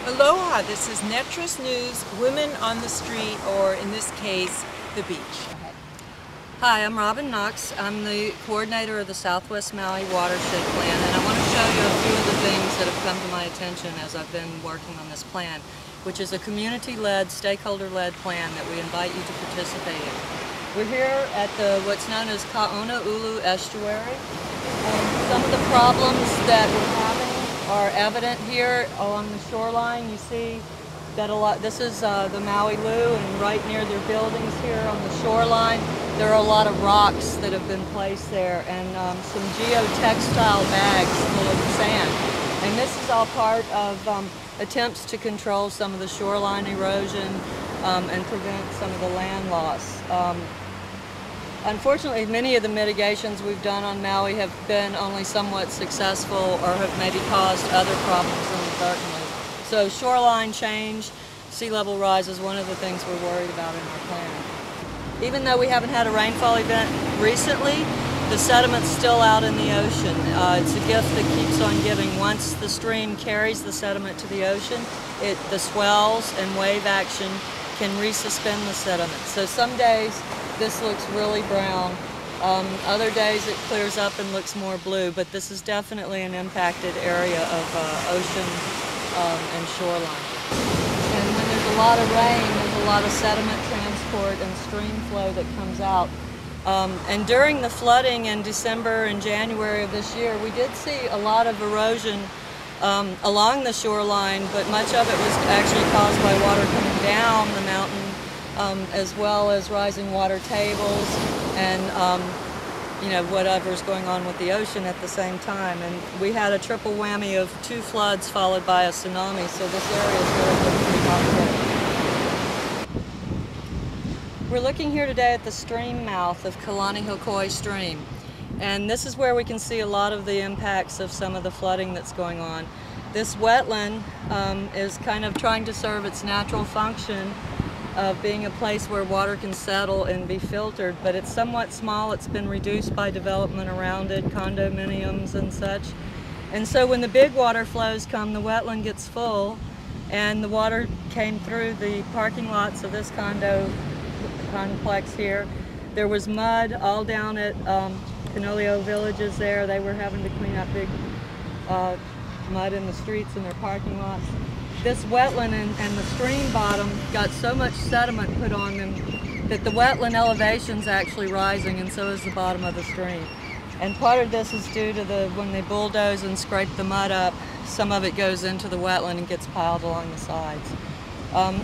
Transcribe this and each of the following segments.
Aloha, this is Netra's News, Women on the Street, or in this case, the beach. Hi, I'm Robin Knox. I'm the coordinator of the Southwest Maui Watershed Plan, and I want to show you a few of the things that have come to my attention as I've been working on this plan, which is a community-led, stakeholder-led plan that we invite you to participate in. We're here at the what's known as Kaʻonaʻulu Estuary. Some of the problems that we're having are evident here along the shoreline. You see that this is the Maui Lu, and right near their buildings here on the shoreline, there are a lot of rocks that have been placed there, and some geotextile bags full of sand. And this is all part of attempts to control some of the shoreline erosion and prevent some of the land loss. Unfortunately, many of the mitigations we've done on Maui have been only somewhat successful or have maybe caused other problems inadvertently. So shoreline change, sea level rise is one of the things we're worried about in our plan. Even though we haven't had a rainfall event recently, the sediment's still out in the ocean. It's a gift that keeps on giving. Once the stream carries the sediment to the ocean, the swells and wave action can resuspend the sediment. So some days this looks really brown. Other days it clears up and looks more blue, but this is definitely an impacted area of ocean and shoreline. And when there's a lot of rain, there's a lot of sediment transport and stream flow that comes out. And during the flooding in December and January of this year, we did see a lot of erosion along the shoreline, but much of it was actually caused by water coming down the mountain, as well as rising water tables and whatever's going on with the ocean at the same time. And we had a triple whammy of 2 floods followed by a tsunami, so this area is really been pretty hot. We're looking here today at the stream mouth of Kalaniʻōkoʻai Stream, and this is where we can see a lot of the impacts of some of the flooding that's going on. This wetland is kind of trying to serve its natural function of being a place where water can settle and be filtered, but it's somewhat small. It's been reduced by development around it, condominiums and such. And so when the big water flows come, the wetland gets full, and the water came through the parking lots of this condo complex here. There was mud all down at Canolio Villages there. They were having to clean up big mud in the streets in their parking lots. This wetland and the stream bottom got so much sediment put on them that the wetland elevation's actually rising, and so is the bottom of the stream. And part of this is due to when they bulldoze and scrape the mud up, some of it goes into the wetland and gets piled along the sides.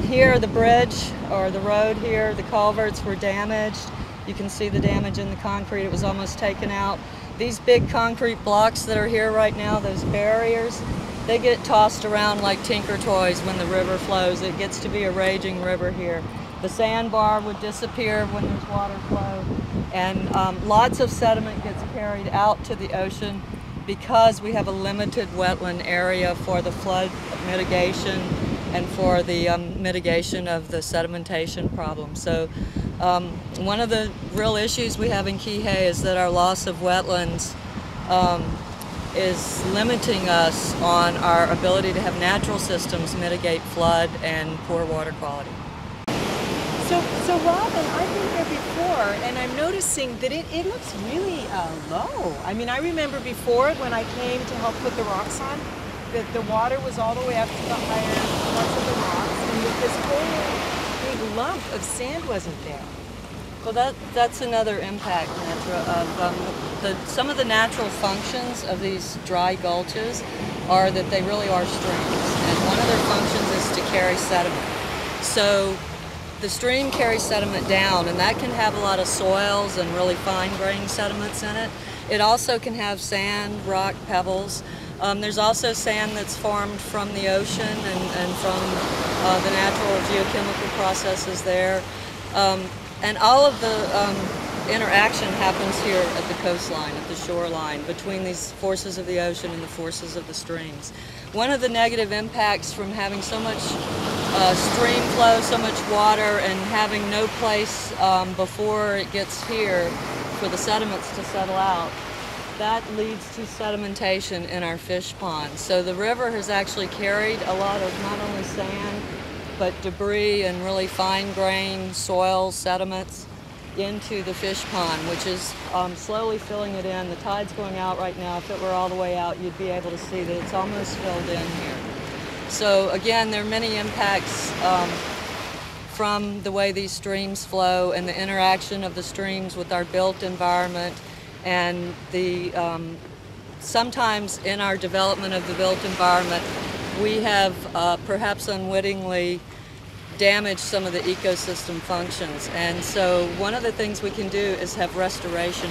Here, the bridge, or the road here, the culverts were damaged. You can see the damage in the concrete. It was almost taken out. These big concrete blocks that are here right now, those barriers, they get tossed around like tinker toys when the river flows. It gets to be a raging river here. The sandbar would disappear when there's water flow, and lots of sediment gets carried out to the ocean because we have a limited wetland area for the flood mitigation and for the mitigation of the sedimentation problem. So one of the real issues we have in Kihei is that our loss of wetlands is limiting us on our ability to have natural systems mitigate flood and poor water quality. So Robin, I've been here before, and I'm noticing that it looks really low. I mean, I remember before when I came to help put the rocks on, that the water was all the way up to the higher parts of the rocks, and that this whole big lump of sand wasn't there. Well, that's another impact, Netra, of some of the natural functions of these dry gulches are that they really are streams, and one of their functions is to carry sediment. So the stream carries sediment down, and that can have a lot of soils and really fine-grained sediments in it. It also can have sand, rock, pebbles. There's also sand that's formed from the ocean and from the natural geochemical processes there. And all of the interaction happens here at the coastline, at the shoreline, between these forces of the ocean and the forces of the streams. One of the negative impacts from having so much stream flow, so much water, and having no place before it gets here for the sediments to settle out that leads to sedimentation in our fish ponds. So the river has actually carried a lot of not only sand, but debris and really fine-grained soil sediments into the fish pond, which is slowly filling it in. The tide's going out right now. If it were all the way out, you'd be able to see that it's almost filled in here. So again, there are many impacts from the way these streams flow and the interaction of the streams with our built environment, and the sometimes in our development of the built environment, we have perhaps unwittingly damage some of the ecosystem functions. And so one of the things we can do is have restoration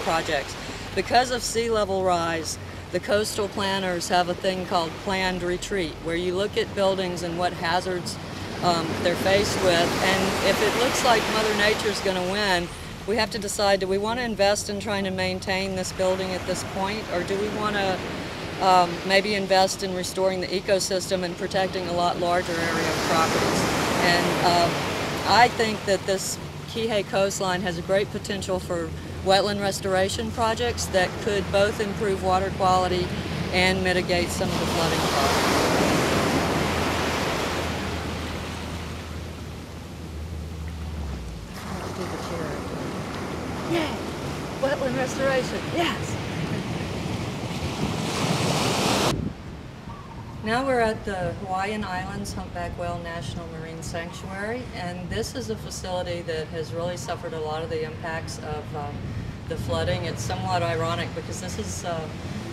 projects. Because of sea level rise, the coastal planners have a thing called planned retreat, where you look at buildings and what hazards they're faced with, and if it looks like Mother Nature's going to win, we have to decide, do we want to invest in trying to maintain this building at this point, or do we want to maybe invest in restoring the ecosystem and protecting a lot larger area of properties. And I think that this Kihei coastline has a great potential for wetland restoration projects that could both improve water quality and mitigate some of the flooding problems. Yay! Wetland restoration, yes! Now we're at the Hawaiian Islands Humpback Whale National Marine Sanctuary, and this is a facility that has really suffered a lot of the impacts of the flooding. It's somewhat ironic because this is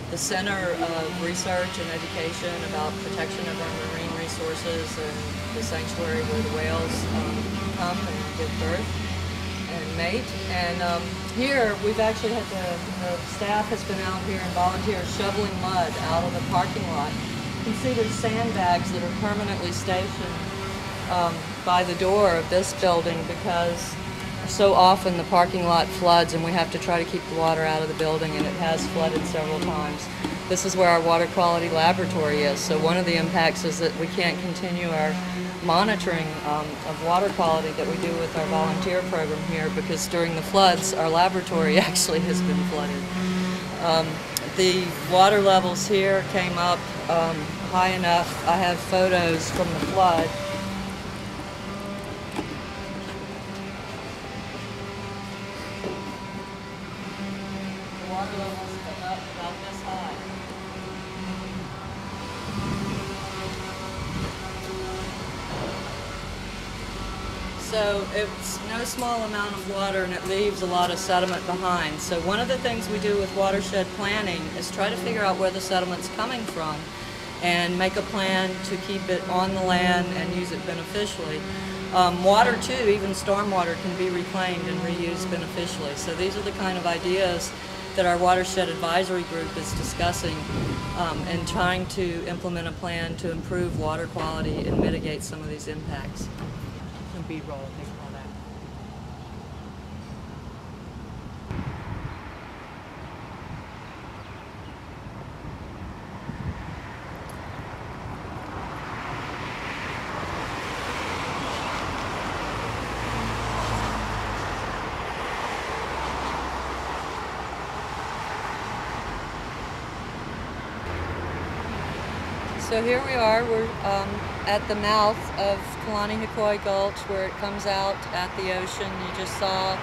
the center of research and education about protection of our marine resources, and the sanctuary where the whales come and give birth and mate. And here we've actually had the staff has been out here and volunteers shoveling mud out of the parking lot. You can see there's sandbags that are permanently stationed by the door of this building because so often the parking lot floods and we have to try to keep the water out of the building, and it has flooded several times. This is where our water quality laboratory is, so one of the impacts is that we can't continue our monitoring of water quality that we do with our volunteer program here, because during the floods our laboratory actually has been flooded. The water levels here came up high enough. I have photos from the flood. The water levels come up about this high. So it's no small amount of water, and it leaves a lot of sediment behind. So one of the things we do with watershed planning is try to figure out where the sediment's coming from and make a plan to keep it on the land and use it beneficially. Water too, even stormwater, can be reclaimed and reused beneficially. So these are the kind of ideas that our watershed advisory group is discussing and trying to implement a plan to improve water quality and mitigate some of these impacts. B-roll, they call that. So here we are, we're at the mouth of Kalani Gulch, where it comes out at the ocean. You just saw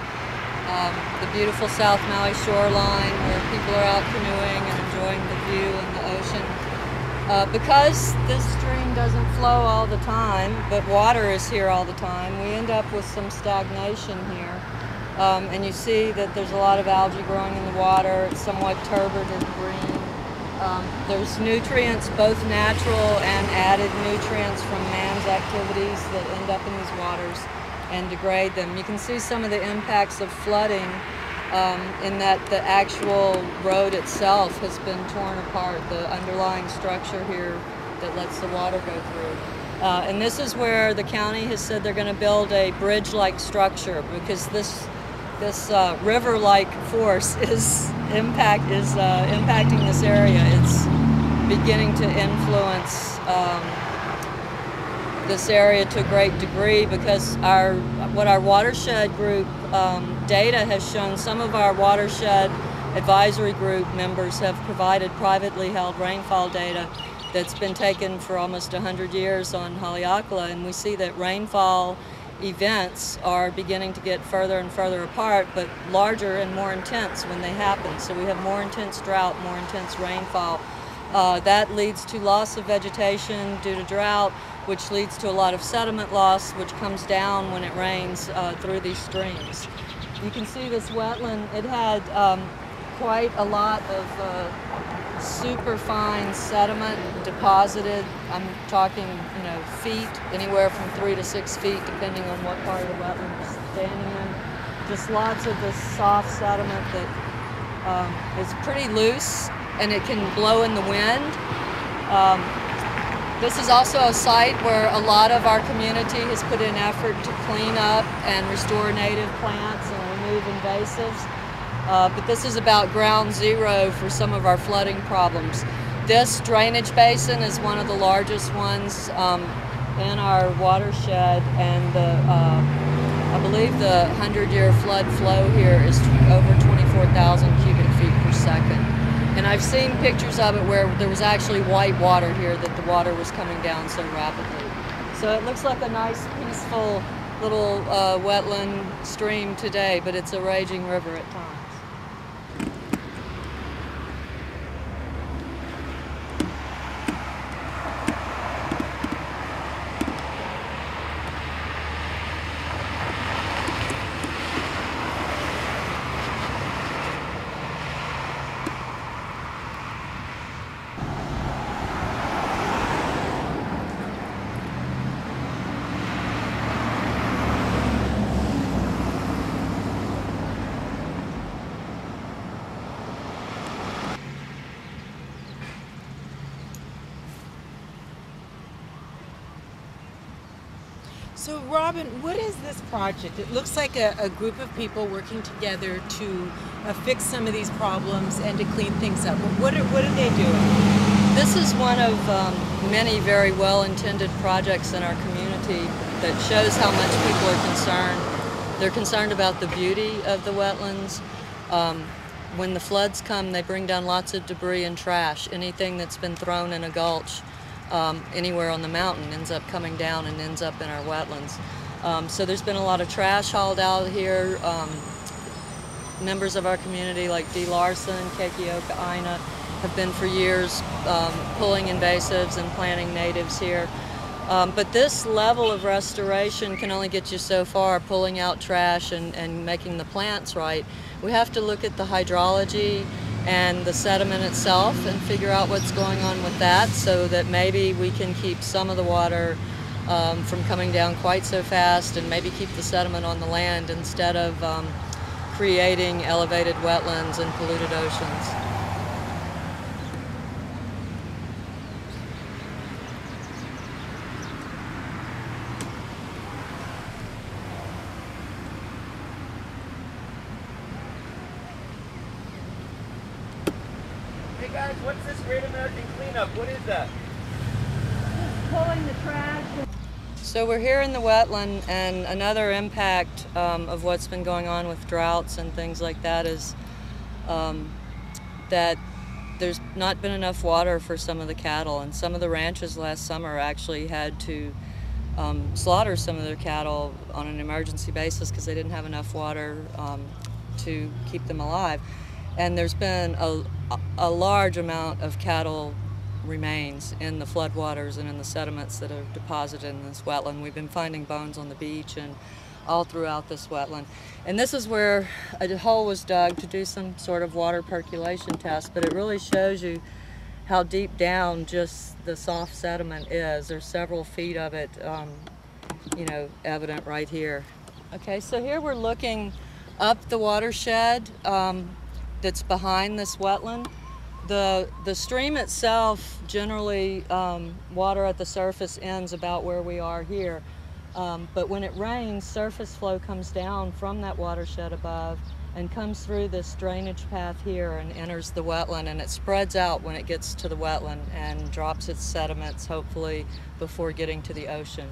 the beautiful South Maui shoreline where people are out canoeing and enjoying the view and the ocean. Because this stream doesn't flow all the time, but water is here all the time, we end up with some stagnation here. And you see that there's a lot of algae growing in the water. It's somewhat turbid and green. There's nutrients, both natural and added nutrients from man's activities, that end up in these waters and degrade them. You can see some of the impacts of flooding in that the actual road itself has been torn apart, the underlying structure here that lets the water go through. And this is where the county has said they're going to build a bridge-like structure, because this river-like force is impacting this area. It's beginning to influence this area to a great degree, because what our watershed group data has shown, some of our watershed advisory group members have provided privately held rainfall data that's been taken for almost 100 years on Haleakala, and we see that rainfall events are beginning to get further and further apart, but larger and more intense when they happen. So we have more intense drought, more intense rainfall. That leads to loss of vegetation due to drought, which leads to a lot of sediment loss, which comes down when it rains through these streams. You can see this wetland, it had quite a lot of super fine sediment deposited. I'm talking, feet, anywhere from 3 to 6 feet, depending on what part of the wetland you're standing in. Just lots of this soft sediment that is pretty loose, and it can blow in the wind. This is also a site where a lot of our community has put in effort to clean up and restore native plants and remove invasives. But this is about ground zero for some of our flooding problems. This drainage basin is one of the largest ones in our watershed, and I believe the 100-year flood flow here is over 24,000 cubic feet per second. And I've seen pictures of it where there was actually white water here, that the water was coming down so rapidly. So it looks like a nice, peaceful little wetland stream today, but it's a raging river at times. So Robin, what is this project? It looks like a group of people working together to fix some of these problems and to clean things up. What are they doing? This is one of many very well-intended projects in our community that shows how much people are concerned. They're concerned about the beauty of the wetlands. When the floods come, they bring down lots of debris and trash. Anything that's been thrown in a gulch anywhere on the mountain ends up coming down and ends up in our wetlands. So there's been a lot of trash hauled out here. Members of our community like D. Larson, Keikioka Aina have been for years pulling invasives and planting natives here. But this level of restoration can only get you so far, pulling out trash and making the plants right. We have to look at the hydrology and the sediment itself and figure out what's going on with that, so that maybe we can keep some of the water from coming down quite so fast, and maybe keep the sediment on the land instead of creating elevated wetlands and polluted oceans. Hey guys, what's this Great American Cleanup? What is that? Just pulling the trash. So we're here in the wetland, and another impact of what's been going on with droughts and things like that is that there's not been enough water for some of the cattle, and some of the ranches last summer actually had to slaughter some of their cattle on an emergency basis because they didn't have enough water to keep them alive. And there's been a large amount of cattle remains in the floodwaters and in the sediments that are deposited in this wetland. We've been finding bones on the beach and all throughout this wetland. And this is where a hole was dug to do some sort of water percolation test, but it really shows you how deep down just the soft sediment is. There's several feet of it, evident right here. Okay, so here we're looking up the watershed that's behind this wetland. The stream itself, generally water at the surface ends about where we are here. But when it rains, surface flow comes down from that watershed above and comes through this drainage path here and enters the wetland, and it spreads out when it gets to the wetland and drops its sediments, hopefully, before getting to the ocean.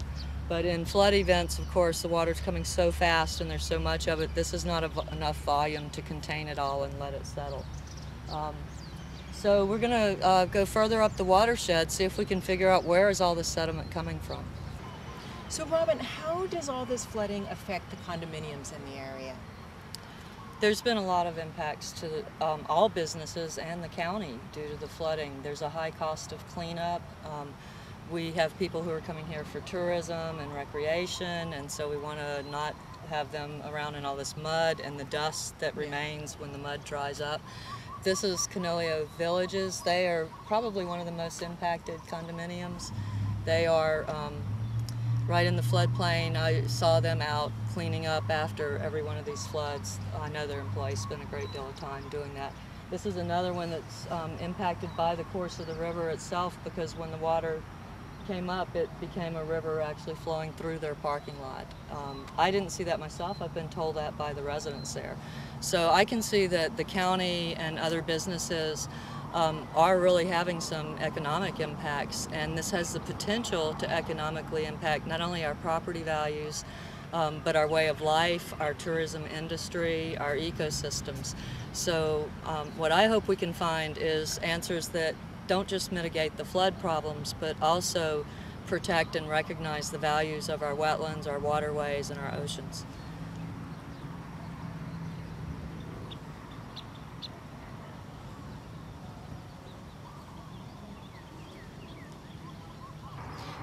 But in flood events, of course, the water's coming so fast and there's so much of it, this is not enough volume to contain it all and let it settle. So we're going to go further up the watershed, see if we can figure out where is all this sediment coming from. So Robin, how does all this flooding affect the condominiums in the area? There's been a lot of impacts to all businesses and the county due to the flooding. There's a high cost of cleanup. We have people who are coming here for tourism and recreation, and so we want to not have them around in all this mud and the dust that remains when the mud dries up. This is Canolio Villages. They are probably one of the most impacted condominiums. They are right in the floodplain. I saw them out cleaning up after every one of these floods. I know their employees spend a great deal of time doing that. This is another one that's impacted by the course of the river itself, because when the water came up, it became a river actually flowing through their parking lot. I didn't see that myself. I've been told that by the residents there. So I can see that the county and other businesses are really having some economic impacts, and this has the potential to economically impact not only our property values, but our way of life, our tourism industry, our ecosystems. So what I hope we can find is answers that don't just mitigate the flood problems, but also protect and recognize the values of our wetlands, our waterways, and our oceans.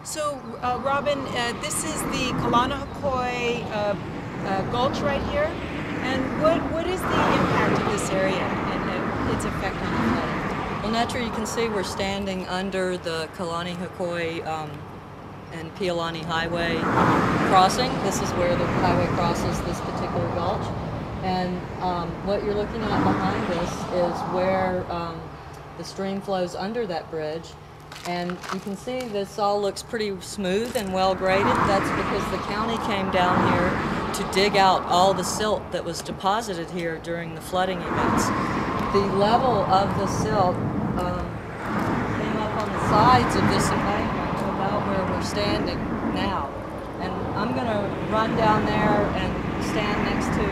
So Robin, this is the Kalanahakoi Gulch right here, and what is the impact of this area and its effect on the flooding? Well, Netra, you can see we're standing under the Kalanahakoi and Pialani Highway crossing. This is where the highway crosses this particular gulch. And what you're looking at behind us is where the stream flows under that bridge. And you can see this all looks pretty smooth and well graded. That's because the county came down here to dig out all the silt that was deposited here during the flooding events. The level of the silt came up on the sides of this embankment to about where we're standing now. And I'm going to run down there and stand next to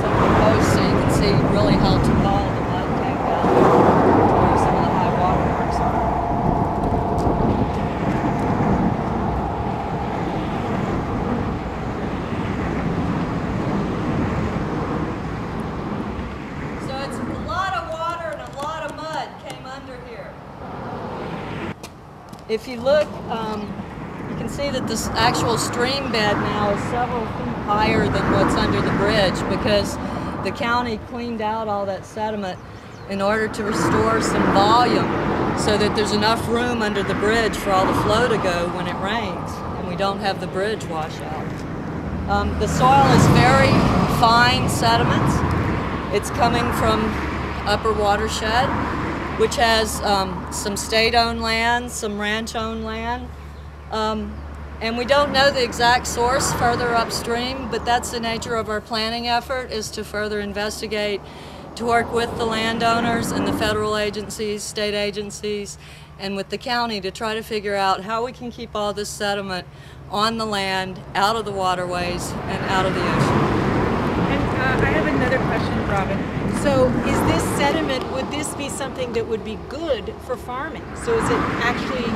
some of the posts so you can see really how tall the mud came down where some of the high water marks are. If you look, you can see that this actual stream bed now is several feet higher than what's under the bridge, because the county cleaned out all that sediment in order to restore some volume so that there's enough room under the bridge for all the flow to go when it rains and we don't have the bridge wash out. The soil is very fine sediments. It's coming from upper watershed, which has some state-owned land, some ranch-owned land. And we don't know the exact source further upstream, but that's the nature of our planning effort, is to further investigate, to work with the landowners and the federal agencies, state agencies, and with the county to try to figure out how we can keep all this sediment on the land, out of the waterways, and out of the ocean. And I have another question, Robin. So is this sediment, would this be something that would be good for farming? So is it actually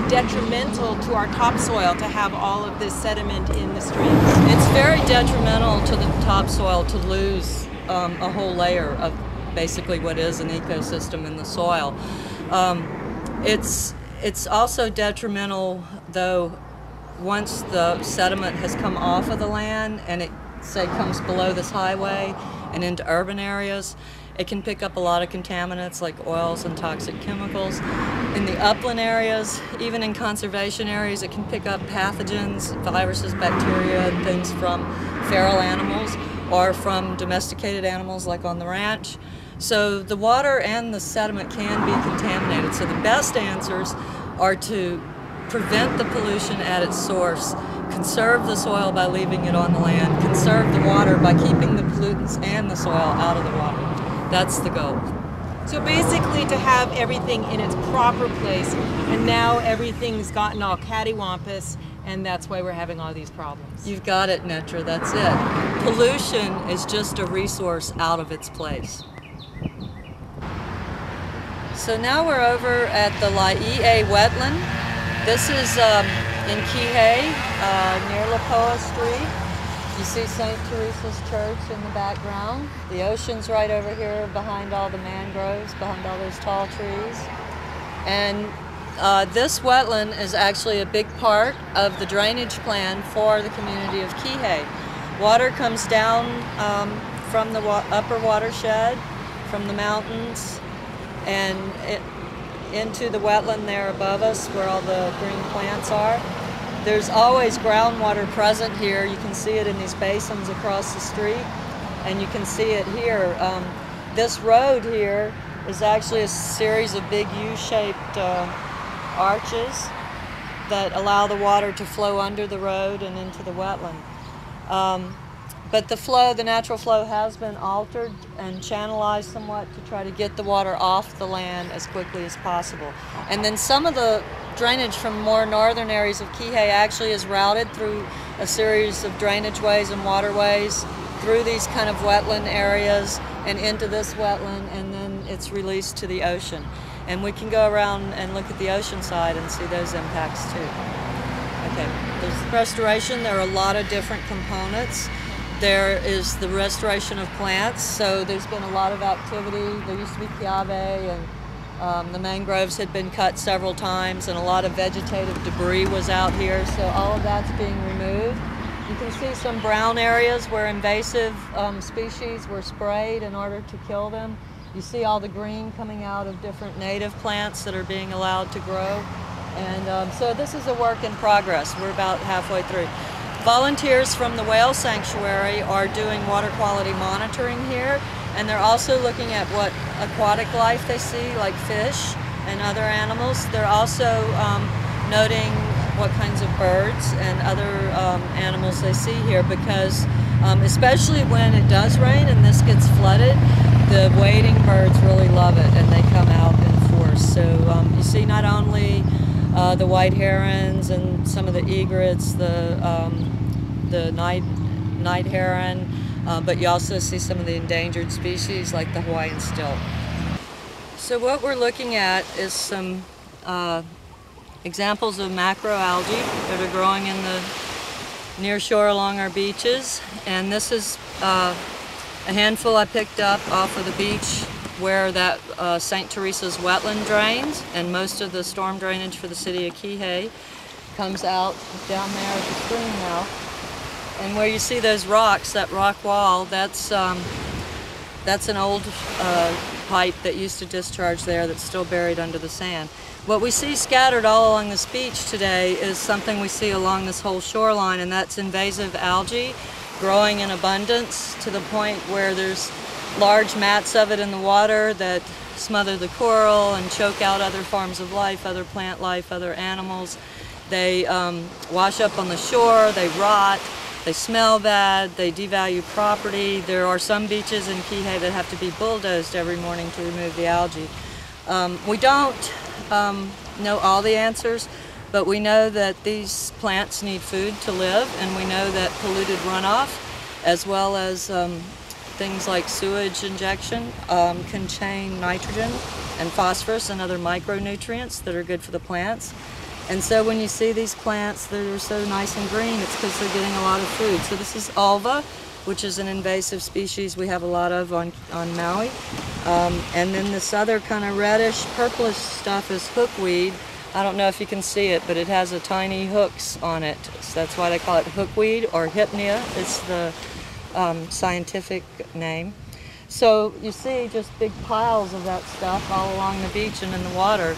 detrimental to our topsoil to have all of this sediment in the streams? It's very detrimental to the topsoil to lose a whole layer of basically what is an ecosystem in the soil. It's also detrimental, though, once the sediment has come off of the land and it, say, comes below this highway and into urban areas, it can pick up a lot of contaminants like oils and toxic chemicals. In the upland areas, even in conservation areas, it can pick up pathogens, viruses, bacteria, and things from feral animals or from domesticated animals like on the ranch. So the water and the sediment can be contaminated. So the best answers are to prevent the pollution at its source, conserve the soil by leaving it on the land, conserve the water by keeping the pollutants and the soil out of the water. That's the goal. So basically to have everything in its proper place, and now everything's gotten all cattywampus and that's why we're having all these problems. You've got it, Netra, that's it. Pollution is just a resource out of its place. So now we're over at the Laie wetland. This is in Kihei, near Lapoa Street. You see St. Teresa's Church in the background. The ocean's right over here behind all the mangroves, behind all those tall trees. And this wetland is actually a big part of the drainage plan for the community of Kihei. Water comes down from the upper watershed, from the mountains, and into the wetland there above us where all the green plants are. There's always groundwater present here. You can see it in these basins across the street, and you can see it here. This road here is actually a series of big U-shaped arches that allow the water to flow under the road and into the wetland. But the natural flow has been altered and channelized somewhat to try to get the water off the land as quickly as possible. And then some of the drainage from more northern areas of Kihei actually is routed through a series of drainage ways and waterways through these kind of wetland areas and into this wetland, and then it's released to the ocean. And we can go around and look at the ocean side and see those impacts too. Okay, there's restoration. There are a lot of different components. There is the restoration of plants, so there's been a lot of activity. There used to be kiawe, and the mangroves had been cut several times, and a lot of vegetative debris was out here, so all of that's being removed. You can see some brown areas where invasive species were sprayed in order to kill them. You see all the green coming out of different native plants that are being allowed to grow. And so this is a work in progress. We're about halfway through. Volunteers from the whale sanctuary are doing water quality monitoring here, and they're also looking at what aquatic life they see, like fish and other animals. They're also noting what kinds of birds and other animals they see here, because especially when it does rain and this gets flooded, the wading birds really love it and they come out in force. So you see not only the white herons and some of the egrets, the night heron, but you also see some of the endangered species like the Hawaiian stilt. So what we're looking at is some examples of macroalgae that are growing in the near shore along our beaches, and this is a handful I picked up off of the beach where that St. Teresa's wetland drains, and most of the storm drainage for the city of Kihei comes out down there at the stream mouth. And where you see those rocks, that rock wall, that's an old pipe that used to discharge there that's still buried under the sand. What we see scattered all along this beach today is something we see along this whole shoreline, and that's invasive algae growing in abundance to the point where there's large mats of it in the water that smother the coral and choke out other forms of life, other plant life, other animals. They wash up on the shore, they rot, they smell bad, they devalue property. There are some beaches in Kihei that have to be bulldozed every morning to remove the algae. We don't know all the answers, but we know that these plants need food to live, and we know that polluted runoff, as well as things like sewage injection, contain nitrogen and phosphorus and other micronutrients that are good for the plants. And so when you see these plants that are so nice and green, it's because they're getting a lot of food. So this is alva, which is an invasive species we have a lot of on Maui. And then this other kind of reddish, purplish stuff is hookweed. I don't know if you can see it, but it has a tiny hooks on it. So that's why they call it hookweed, or hypnea. It's the scientific name. So you see just big piles of that stuff all along the beach and in the water.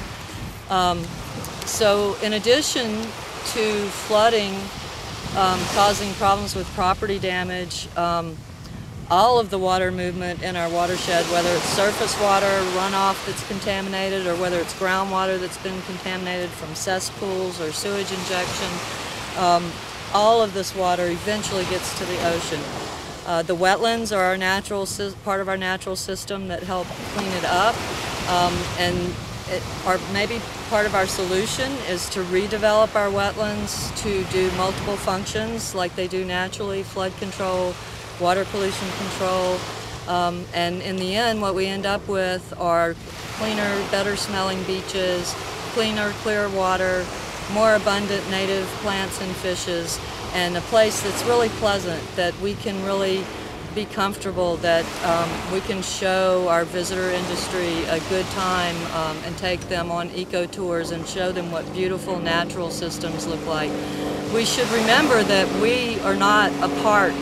So in addition to flooding causing problems with property damage, all of the water movement in our watershed, whether it's surface water runoff that's contaminated, or whether it's groundwater that's been contaminated from cesspools or sewage injection, all of this water eventually gets to the ocean. The wetlands are our part of our natural system that help clean it up, and or maybe part of our solution is to redevelop our wetlands to do multiple functions like they do naturally: flood control, water pollution control, and in the end what we end up with are cleaner, better smelling beaches, cleaner, clear water, more abundant native plants and fishes, and a place that's really pleasant, that we can really be comfortable, that we can show our visitor industry a good time and take them on eco tours and show them what beautiful natural systems look like. We should remember that we are not apart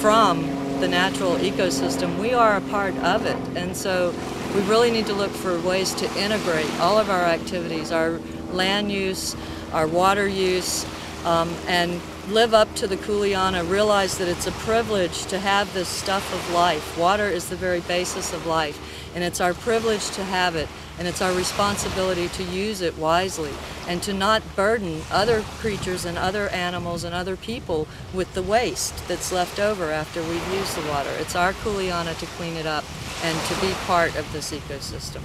from the natural ecosystem. We are a part of it, and so we really need to look for ways to integrate all of our activities, our land use, our water use, and live up to the Kuleana, realize that it's a privilege to have this stuff of life. Water is the very basis of life, and it's our privilege to have it, and it's our responsibility to use it wisely and to not burden other creatures and other animals and other people with the waste that's left over after we've used the water. It's our Kuleana to clean it up and to be part of this ecosystem.